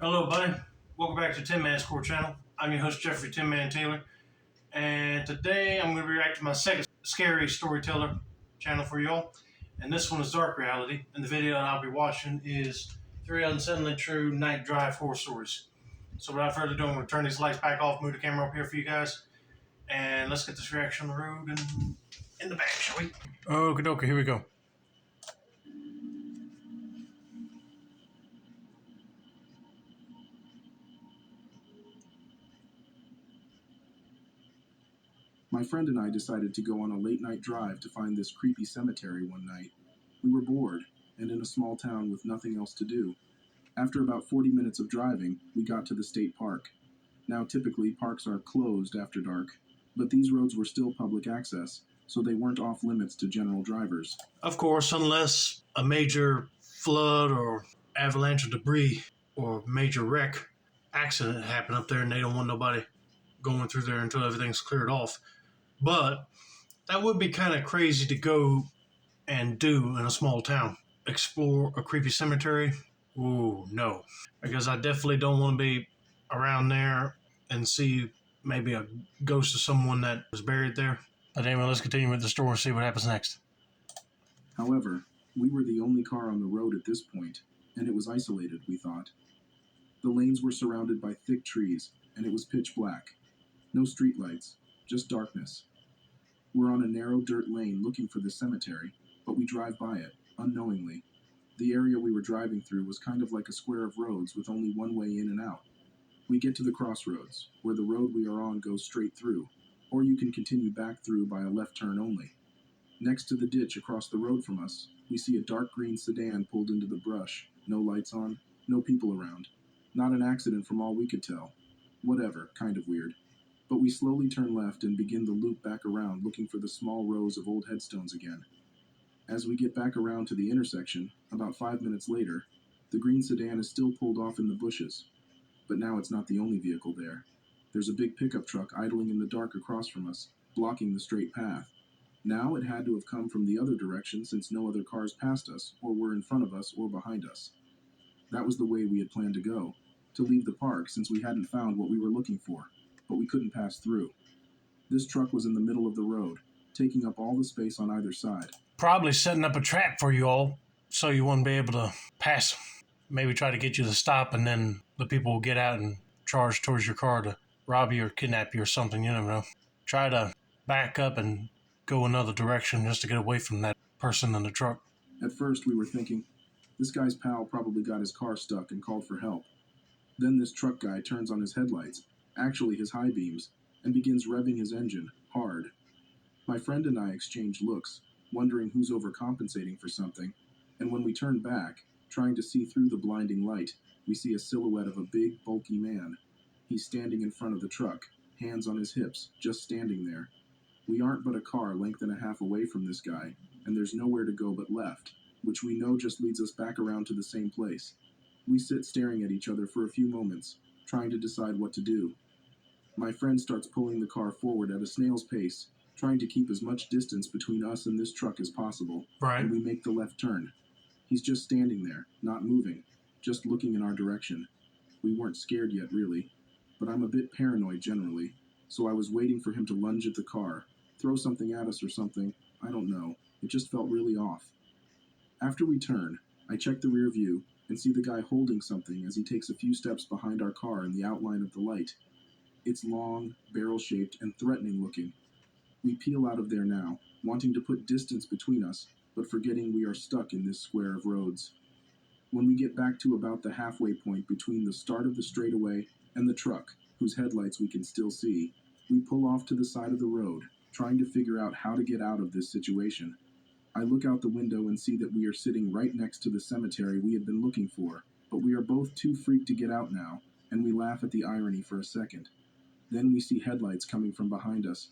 Hello, buddy. Welcome back to Tin Man Score Channel. I'm your host, Jeffrey Tin Man Taylor, and today I'm going to react to my second scary storyteller channel for y'all. And this one is Dark Reality, and the video that I'll be watching is 3 Unsettling True Night Drive Horror Stories. So without further ado, I'm going to turn these lights back off, move the camera up here for you guys, and let's get this reaction on the road and in the bag, shall we? Okie dokie, here we go. My friend and I decided to go on a late-night drive to find this creepy cemetery one night. We were bored, and in a small town with nothing else to do. After about 40 minutes of driving, we got to the state park. Now typically, parks are closed after dark, but these roads were still public access, so they weren't off limits to general drivers. Of course, unless a major flood or avalanche of debris or major wreck accident happened up there and they don't want nobody going through there until everything's cleared off. But that would be kind of crazy to go and do in a small town. Explore a creepy cemetery? Ooh, no. Because I definitely don't want to be around there and see maybe a ghost of someone that was buried there. But anyway, let's continue with the story and see what happens next. However, we were the only car on the road at this point, and it was isolated, we thought. The lanes were surrounded by thick trees, and it was pitch black. No streetlights, just darkness. We're on a narrow dirt lane looking for the cemetery, but we drive by it, unknowingly. The area we were driving through was kind of like a square of roads with only one way in and out. We get to the crossroads, where the road we are on goes straight through, or you can continue back through by a left turn only. Next to the ditch across the road from us, we see a dark green sedan pulled into the brush, no lights on, no people around. Not an accident from all we could tell. Whatever, kind of weird. But we slowly turn left and begin the loop back around looking for the small rows of old headstones again. As we get back around to the intersection, about 5 minutes later, the green sedan is still pulled off in the bushes. But now it's not the only vehicle there. There's a big pickup truck idling in the dark across from us, blocking the straight path. Now it had to have come from the other direction since no other cars passed us, or were in front of us or behind us. That was the way we had planned to go, to leave the park since we hadn't found what we were looking for, but we couldn't pass through. This truck was in the middle of the road, taking up all the space on either side. Probably setting up a trap for you all so you wouldn't be able to pass. Maybe try to get you to stop and then the people will get out and charge towards your car to rob you or kidnap you or something, you never know. Try to back up and go another direction just to get away from that person in the truck. At first we were thinking, this guy's pal probably got his car stuck and called for help. Then this truck guy turns on his headlights, actually his high beams, and begins revving his engine, hard. My friend and I exchange looks, wondering who's overcompensating for something, and when we turn back, trying to see through the blinding light, we see a silhouette of a big, bulky man. He's standing in front of the truck, hands on his hips, just standing there. We aren't but a car length and a half away from this guy, and there's nowhere to go but left, which we know just leads us back around to the same place. We sit staring at each other for a few moments, trying to decide what to do. My friend starts pulling the car forward at a snail's pace, trying to keep as much distance between us and this truck as possible, Right. and we make the left turn. He's just standing there, not moving, just looking in our direction. We weren't scared yet, really, but I'm a bit paranoid generally, so I was waiting for him to lunge at the car, throw something at us or something, I don't know. It just felt really off. After we turn, I check the rear view and see the guy holding something as he takes a few steps behind our car in the outline of the light. It's long, barrel-shaped, and threatening looking. We peel out of there now, wanting to put distance between us, but forgetting we are stuck in this square of roads. When we get back to about the halfway point between the start of the straightaway and the truck, whose headlights we can still see, we pull off to the side of the road, trying to figure out how to get out of this situation. I look out the window and see that we are sitting right next to the cemetery we had been looking for, but we are both too freaked to get out now, and we laugh at the irony for a second. Then we see headlights coming from behind us.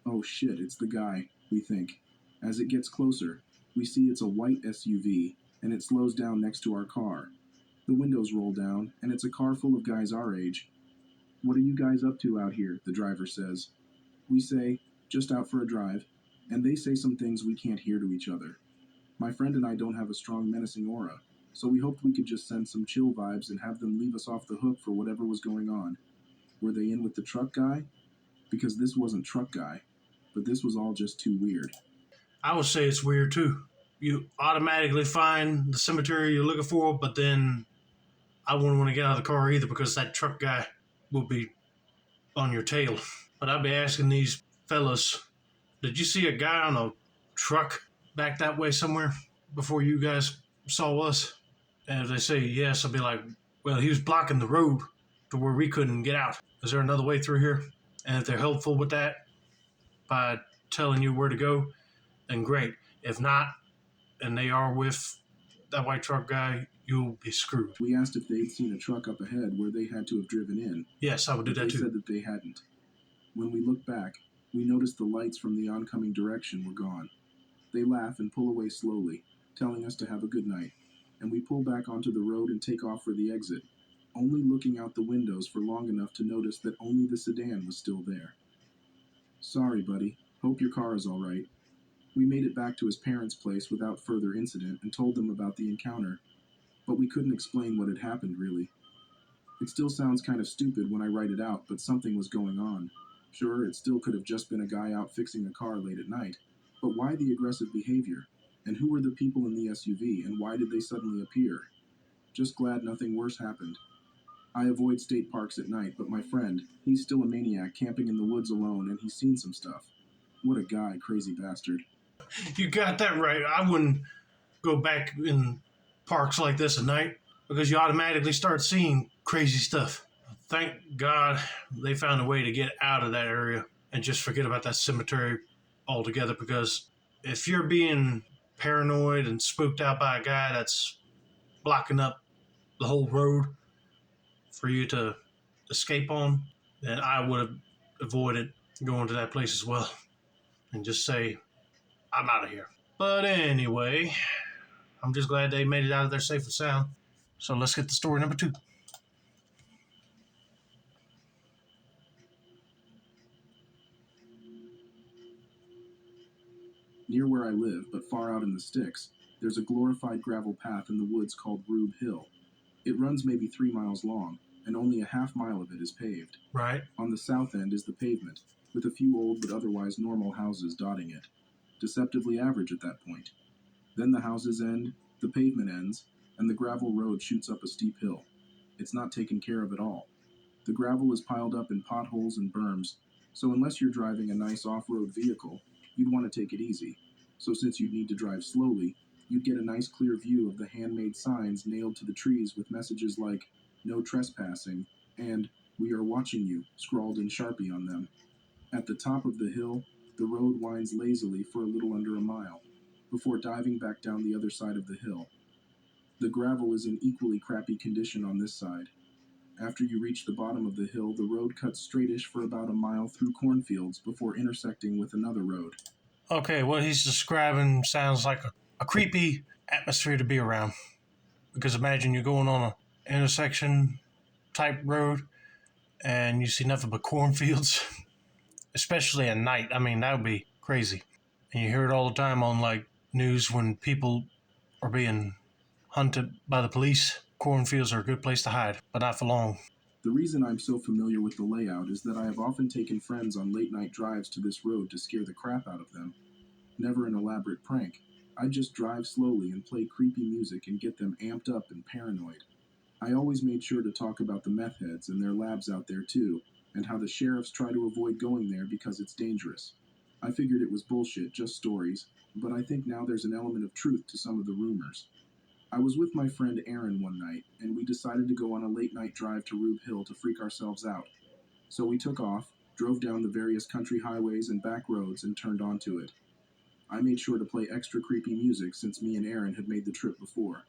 Oh shit, it's the guy, we think. As it gets closer, we see it's a white SUV, and it slows down next to our car. The windows roll down, and it's a car full of guys our age. "What are you guys up to out here?" the driver says. We say, "Just out for a drive," and they say some things we can't hear to each other. My friend and I don't have a strong menacing aura, So we hoped we could just send some chill vibes and have them leave us off the hook for whatever was going on. Were they in with the truck guy? Because this wasn't truck guy, but this was all just too weird. I would say it's weird too. You automatically find the cemetery you're looking for, but then I wouldn't want to get out of the car either because that truck guy will be on your tail. But I'd be asking these fellas, did you see a guy on a truck back that way somewhere before you guys saw us? And if they say yes, I'll be like, well, he was blocking the road to where we couldn't get out. Is there another way through here? And if they're helpful with that by telling you where to go, then great. If not, and they are with that white truck guy, you'll be screwed. We asked if they'd seen a truck up ahead where they had to have driven in. Yes, I would do that too. They said that they hadn't. When we looked back, we noticed the lights from the oncoming direction were gone. They laugh and pull away slowly, telling us to have a good night, and we pull back onto the road and take off for the exit, only looking out the windows for long enough to notice that only the sedan was still there. Sorry, buddy. Hope your car is all right. We made it back to his parents' place without further incident and told them about the encounter, but we couldn't explain what had happened, really. It still sounds kind of stupid when I write it out, but something was going on. Sure, it still could have just been a guy out fixing a car late at night, but why the aggressive behavior? And who were the people in the SUV, and why did they suddenly appear? Just glad nothing worse happened. I avoid state parks at night, but my friend, he's still a maniac camping in the woods alone, and he's seen some stuff. What a guy, crazy bastard. You got that right. I wouldn't go back in parks like this at night because you automatically start seeing crazy stuff. Thank God they found a way to get out of that area and just forget about that cemetery altogether, because if you're being paranoid and spooked out by a guy that's blocking up the whole road for you to escape on, then I would have avoided going to that place as well and just say, I'm out of here. But anyway, I'm just glad they made it out of there safe and sound. So let's get to story number 2. Near where I live, but far out in the sticks, there's a glorified gravel path in the woods called Rube Hill. It runs maybe 3 miles long, and only a half mile of it is paved. Right. On the south end is the pavement, with a few old but otherwise normal houses dotting it. Deceptively average at that point. Then the houses end, the pavement ends, and the gravel road shoots up a steep hill. It's not taken care of at all. The gravel is piled up in potholes and berms, so unless you're driving a nice off-road vehicle, you'd want to take it easy. So since you'd need to drive slowly, you'd get a nice clear view of the handmade signs nailed to the trees with messages like, "No trespassing," and "We are watching you," scrawled in Sharpie on them. At the top of the hill, the road winds lazily for a little under a mile, before diving back down the other side of the hill. The gravel is in equally crappy condition on this side. After you reach the bottom of the hill, the road cuts straightish for about a mile through cornfields before intersecting with another road. Okay, what he's describing sounds like a creepy atmosphere to be around. Because imagine you're going on an intersection type road and you see nothing but cornfields, especially at night. I mean, that would be crazy. And you hear it all the time on like news when people are being hunted by the police. Cornfields are a good place to hide, but not for long. The reason I'm so familiar with the layout is that I have often taken friends on late-night drives to this road to scare the crap out of them. Never an elaborate prank. I'd just drive slowly and play creepy music and get them amped up and paranoid. I always made sure to talk about the meth heads and their labs out there too, and how the sheriffs try to avoid going there because it's dangerous. I figured it was bullshit, just stories, but I think now there's an element of truth to some of the rumors. I was with my friend Aaron one night, and we decided to go on a late-night drive to Rube Hill to freak ourselves out. So we took off, drove down the various country highways and back roads, and turned onto it. I made sure to play extra creepy music since me and Aaron had made the trip before.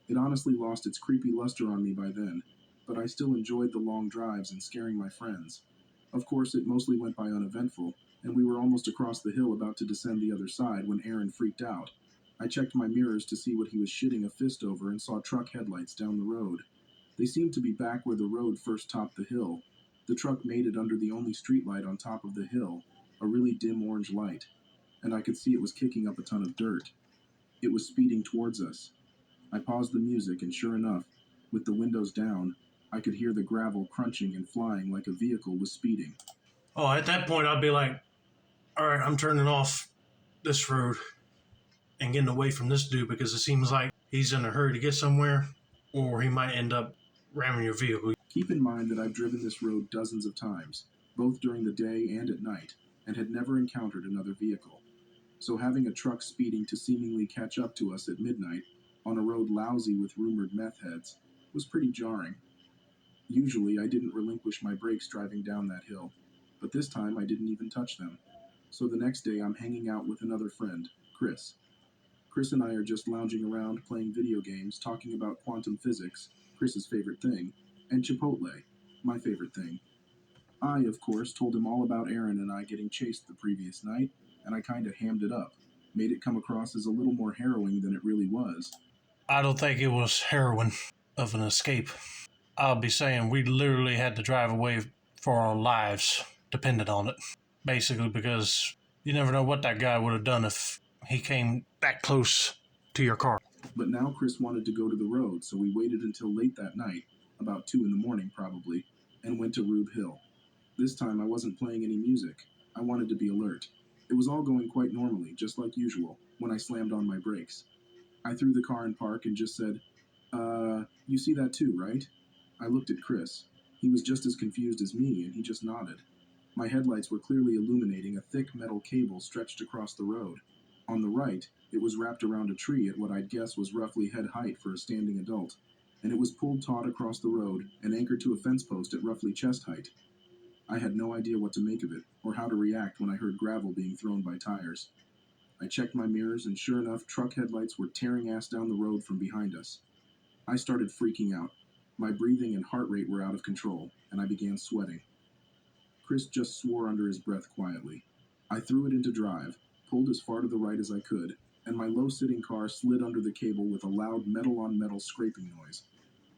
It honestly lost its creepy luster on me by then, but I still enjoyed the long drives and scaring my friends. Of course, it mostly went by uneventful, and we were almost across the hill about to descend the other side when Aaron freaked out. I checked my mirrors to see what he was shitting a fist over and saw truck headlights down the road. They seemed to be back where the road first topped the hill. The truck made it under the only streetlight on top of the hill, a really dim orange light, and I could see it was kicking up a ton of dirt. It was speeding towards us. I paused the music, and sure enough, with the windows down, I could hear the gravel crunching and flying like a vehicle was speeding. Oh, at that point, I'd be like, all right, I'm turning off this road and getting away from this dude because it seems like he's in a hurry to get somewhere or he might end up ramming your vehicle. Keep in mind that I've driven this road dozens of times, both during the day and at night, and had never encountered another vehicle. So having a truck speeding to seemingly catch up to us at midnight on a road lousy with rumored meth heads was pretty jarring. Usually I didn't relinquish my brakes driving down that hill, but this time I didn't even touch them. So the next day I'm hanging out with another friend, Chris. Chris and I are just lounging around playing video games, talking about quantum physics, Chris's favorite thing, and Chipotle, my favorite thing. I, of course, told him all about Aaron and I getting chased the previous night, and I kinda hammed it up, made it come across as a little more harrowing than it really was. I don't think it was heroin of an escape. I'll be saying we literally had to drive away for our lives, depended on it. Basically, because you never know what that guy would have done if he came that close to your car. But now Chris wanted to go to the road, so we waited until late that night, about 2 in the morning probably, and went to Rube Hill. This time I wasn't playing any music. I wanted to be alert. It was all going quite normally, just like usual, when I slammed on my brakes. I threw the car in park and just said, you see that too, right? I looked at Chris. He was just as confused as me, and he just nodded. My headlights were clearly illuminating a thick metal cable stretched across the road. On the right, it was wrapped around a tree at what I'd guess was roughly head height for a standing adult, and it was pulled taut across the road and anchored to a fence post at roughly chest height. I had no idea what to make of it, or how to react when I heard gravel being thrown by tires. I checked my mirrors, and sure enough, truck headlights were tearing ass down the road from behind us. I started freaking out. My breathing and heart rate were out of control, and I began sweating. Chris just swore under his breath quietly. I threw it into drive, pulled as far to the right as I could, and my low-sitting car slid under the cable with a loud metal-on-metal scraping noise.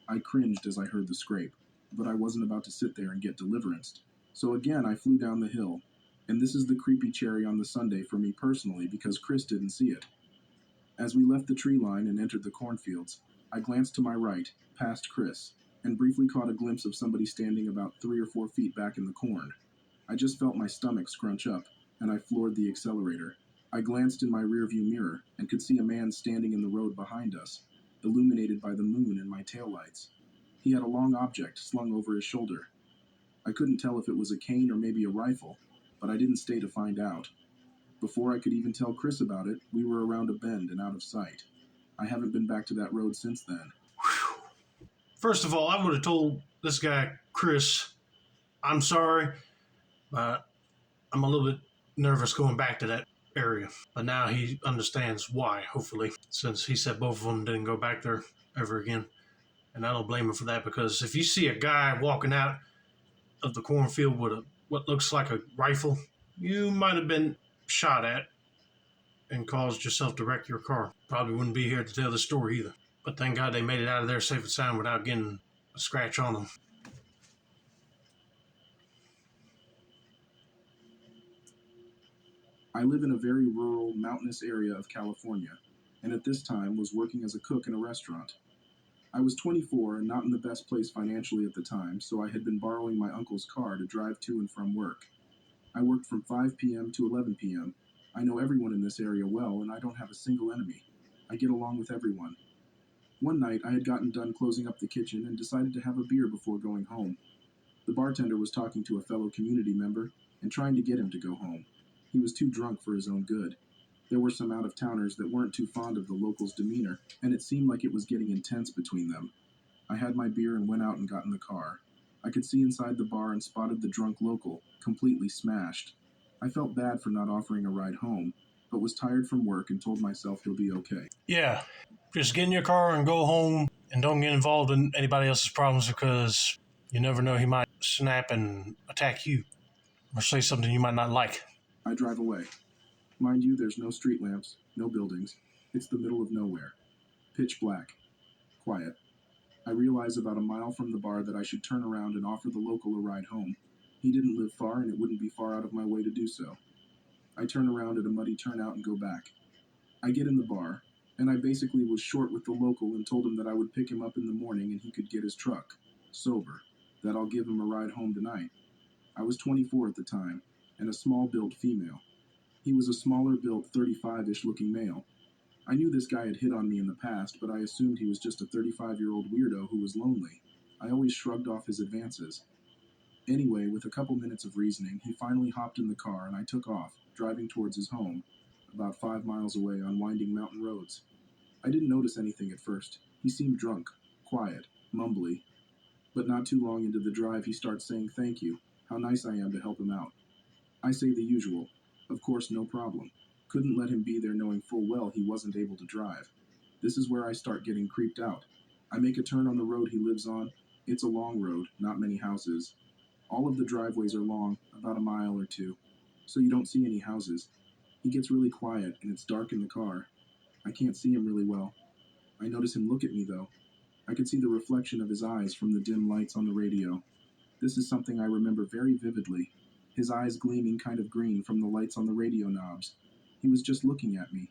I cringed as I heard the scrape, but I wasn't about to sit there and get deliveranced. So again I flew down the hill, and this is the creepy cherry on the sundae for me personally because Chris didn't see it. As we left the tree line and entered the cornfields, I glanced to my right, past Chris, and briefly caught a glimpse of somebody standing about 3 or 4 feet back in the corn. I just felt my stomach scrunch up, and I floored the accelerator. I glanced in my rearview mirror and could see a man standing in the road behind us, illuminated by the moon and my taillights. He had a long object slung over his shoulder. I couldn't tell if it was a cane or maybe a rifle, but I didn't stay to find out. Before I could even tell Chris about it, we were around a bend and out of sight. I haven't been back to that road since then. First of all, I would have told this guy, Chris, I'm sorry, but I'm a little bit nervous going back to that area. But now he understands why, hopefully, since he said both of them didn't go back there ever again. And I don't blame him for that because if you see a guy walking out of the cornfield with what looks like a rifle, you might have been shot at and caused yourself to wreck your car. Probably wouldn't be here to tell the story either. But thank God they made it out of there safe and sound without getting a scratch on them. I live in a very rural, mountainous area of California, and at this time was working as a cook in a restaurant. I was 24 and not in the best place financially at the time, so I had been borrowing my uncle's car to drive to and from work. I worked from 5 p.m. to 11 p.m. I know everyone in this area well, and I don't have a single enemy. I get along with everyone. One night, I had gotten done closing up the kitchen and decided to have a beer before going home. The bartender was talking to a fellow community member and trying to get him to go home. He was too drunk for his own good. There were some out-of-towners that weren't too fond of the locals' demeanor, and it seemed like it was getting intense between them. I had my beer and went out and got in the car. I could see inside the bar and spotted the drunk local, completely smashed. I felt bad for not offering a ride home, but was tired from work and told myself he'll be okay. Yeah, just get in your car and go home and don't get involved in anybody else's problems because you never know, he might snap and attack you or say something you might not like. I drive away. Mind you, there's no street lamps, no buildings. It's the middle of nowhere. Pitch black. Quiet. I realize about a mile from the bar that I should turn around and offer the local a ride home. He didn't live far, and it wouldn't be far out of my way to do so. I turn around at a muddy turnout and go back. I get in the bar, And I basically was short with the local and told him that I would pick him up in the morning and he could get his truck, sober, that I'll give him a ride home tonight. I was 24 at the time, and a small built female. He was a smaller built 35-ish looking male. I knew this guy had hit on me in the past, but I assumed he was just a 35-year-old weirdo who was lonely. I always shrugged off his advances. Anyway, with a couple minutes of reasoning, he finally hopped in the car and I took off, driving towards his home, about 5 miles away on winding mountain roads. I didn't notice anything at first. He seemed drunk, quiet, mumbly. But not too long into the drive, he starts saying thank you, how nice I am to help him out. I say the usual. Of course, no problem. Couldn't let him be there knowing full well he wasn't able to drive. This is where I start getting creeped out. I make a turn on the road he lives on. It's a long road, not many houses. All of the driveways are long, about a mile or two, so you don't see any houses. He gets really quiet, and it's dark in the car. I can't see him really well. I notice him look at me, though. I could see the reflection of his eyes from the dim lights on the radio. This is something I remember very vividly. His eyes gleaming kind of green from the lights on the radio knobs. He was just looking at me.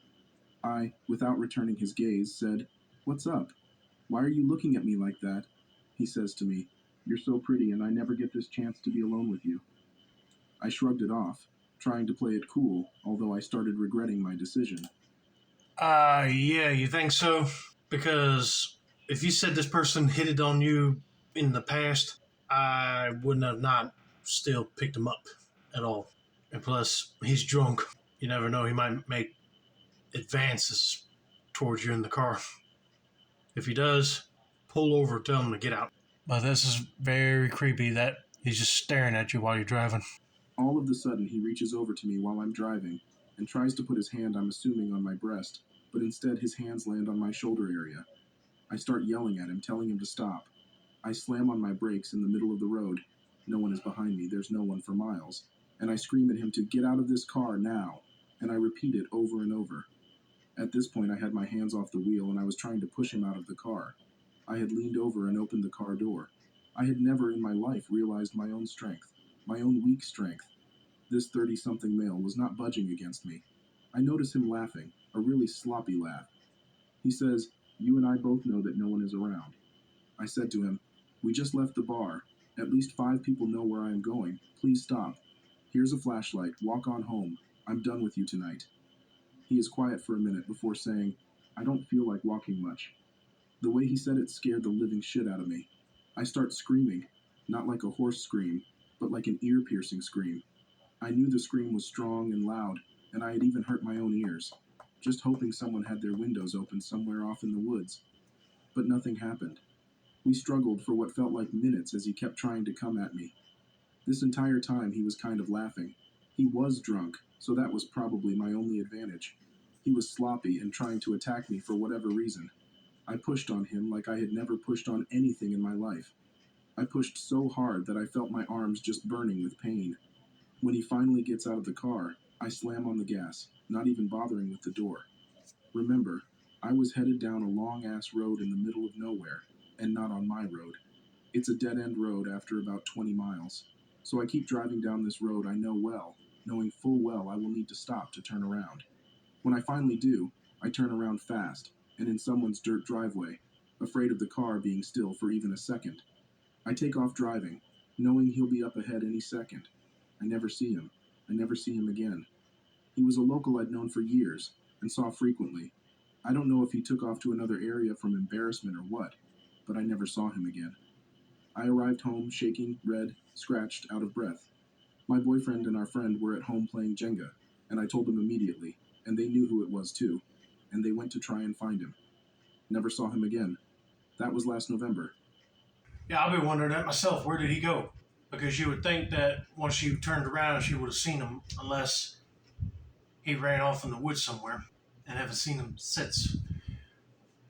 I, without returning his gaze, said, "What's up? Why are you looking at me like that?" He says to me, "You're so pretty and I never get this chance to be alone with you." I shrugged it off, trying to play it cool, although I started regretting my decision. Yeah, you think so? Because if you said this person hit it on you in the past, I wouldn't have not still picked him up at all. And plus, he's drunk. You never know, he might make advances towards you in the car. If he does, pull over, tell him to get out. But this is very creepy that he's just staring at you while you're driving. All of a sudden, he reaches over to me while I'm driving and tries to put his hand, I'm assuming, on my breast, but instead his hands land on my shoulder area. I start yelling at him, telling him to stop. I slam on my brakes in the middle of the road. No one is behind me, there's no one for miles. And I scream at him to get out of this car now, and I repeat it over and over. At this point, I had my hands off the wheel and I was trying to push him out of the car. I had leaned over and opened the car door. I had never in my life realized my own strength, my own weak strength. This 30-something male was not budging against me. I notice him laughing, a really sloppy laugh. He says, "You and I both know that no one is around." I said to him, "We just left the bar. At least 5 people know where I am going. Please stop. Here's a flashlight. Walk on home. I'm done with you tonight." He is quiet for a minute before saying, "I don't feel like walking much." The way he said it scared the living shit out of me. I start screaming, not like a horse scream, but like an ear-piercing scream. I knew the scream was strong and loud, and I had even hurt my own ears, just hoping someone had their windows open somewhere off in the woods. But nothing happened. We struggled for what felt like minutes as he kept trying to come at me. This entire time he was kind of laughing. He was drunk, so that was probably my only advantage. He was sloppy and trying to attack me for whatever reason. I pushed on him like I had never pushed on anything in my life. I pushed so hard that I felt my arms just burning with pain. When he finally gets out of the car, I slam on the gas, not even bothering with the door. Remember, I was headed down a long-ass road in the middle of nowhere, and not on my road. It's a dead-end road after about 20 miles, so I keep driving down this road I know well, knowing full well I will need to stop to turn around. When I finally do, I turn around fast, and in someone's dirt driveway, afraid of the car being still for even a second. I take off driving, knowing he'll be up ahead any second. I never see him. I never see him again. He was a local I'd known for years, and saw frequently. I don't know if he took off to another area from embarrassment or what, but I never saw him again. I arrived home shaking, red, scratched, out of breath. My boyfriend and our friend were at home playing Jenga, and I told them immediately, and they knew who it was too, and they went to try and find him. Never saw him again. That was last November. Yeah, I've been wondering that myself. Where did he go? Because you would think that once you turned around, she would have seen him, unless he ran off in the woods somewhere and haven't seen him since.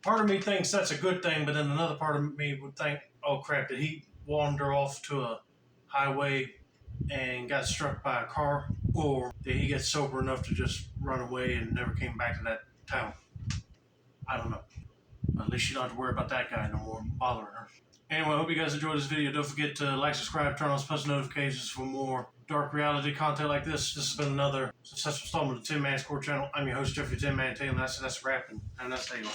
Part of me thinks that's a good thing, but then another part of me would think, oh crap, did he wander off to a highway and got struck by a car? Or did he get sober enough to just run away and never came back to that town? I don't know. At least you don't have to worry about that guy no more bothering her. Anyway, I hope you guys enjoyed this video. Don't forget to like, subscribe, turn on post notifications for more dark reality content like this. This has been another successful installment of the Tin Man Score channel. I'm your host, Jeffrey Tin Man Taylor, and that's wrapping. And that's Taylor.